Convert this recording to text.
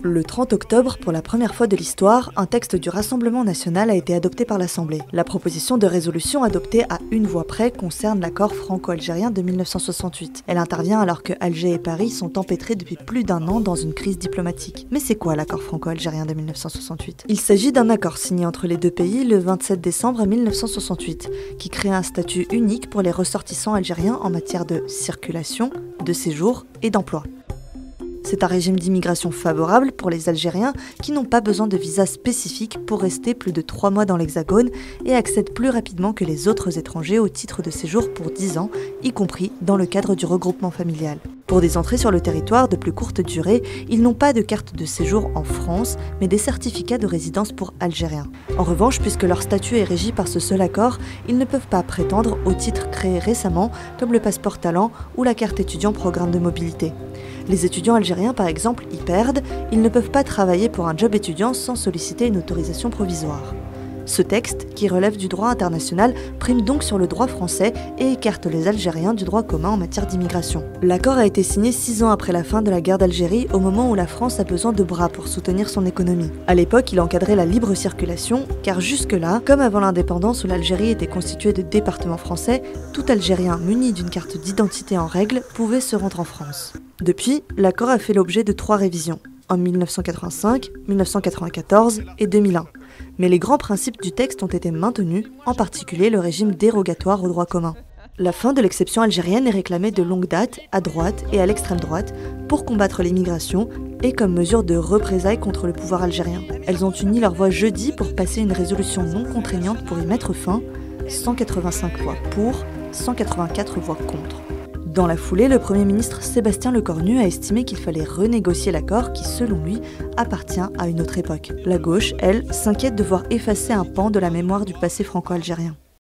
Le 30 octobre, pour la première fois de l'histoire, un texte du Rassemblement national a été adopté par l'Assemblée. La proposition de résolution adoptée à une voix près concerne l'accord franco-algérien de 1968. Elle intervient alors que Alger et Paris sont empêtrés depuis plus d'un an dans une crise diplomatique. Mais c'est quoi l'accord franco-algérien de 1968 ? Il s'agit d'un accord signé entre les deux pays le 27 décembre 1968, qui crée un statut unique pour les ressortissants algériens en matière de circulation, de séjour et d'emploi. C'est un régime d'immigration favorable pour les Algériens qui n'ont pas besoin de visa spécifique pour rester plus de 3 mois dans l'Hexagone et accèdent plus rapidement que les autres étrangers au titre de séjour pour 10 ans, y compris dans le cadre du regroupement familial. Pour des entrées sur le territoire de plus courte durée, ils n'ont pas de carte de séjour en France, mais des certificats de résidence pour Algériens. En revanche, puisque leur statut est régi par ce seul accord, ils ne peuvent pas prétendre aux titres créés récemment, comme le passeport talent ou la carte étudiant programme de mobilité. Les étudiants algériens, par exemple, y perdent, ils ne peuvent pas travailler pour un job étudiant sans solliciter une autorisation provisoire. Ce texte, qui relève du droit international, prime donc sur le droit français et écarte les Algériens du droit commun en matière d'immigration. L'accord a été signé 6 ans après la fin de la guerre d'Algérie, au moment où la France a besoin de bras pour soutenir son économie. À l'époque, il encadrait la libre circulation, car jusque-là, comme avant l'indépendance où l'Algérie était constituée de départements français, tout Algérien muni d'une carte d'identité en règle pouvait se rendre en France. Depuis, l'accord a fait l'objet de 3 révisions, en 1985, 1994 et 2001. Mais les grands principes du texte ont été maintenus, en particulier le régime dérogatoire au droit commun. La fin de l'exception algérienne est réclamée de longue date, à droite et à l'extrême droite, pour combattre l'immigration et comme mesure de représailles contre le pouvoir algérien. Elles ont uni leur voix jeudi pour passer une résolution non contraignante pour y mettre fin, 185 voix pour, 184 voix contre. Dans la foulée, le Premier ministre Sébastien Lecornu a estimé qu'il fallait renégocier l'accord qui, selon lui, appartient à une autre époque. La gauche, elle, s'inquiète de voir effacer un pan de la mémoire du passé franco-algérien.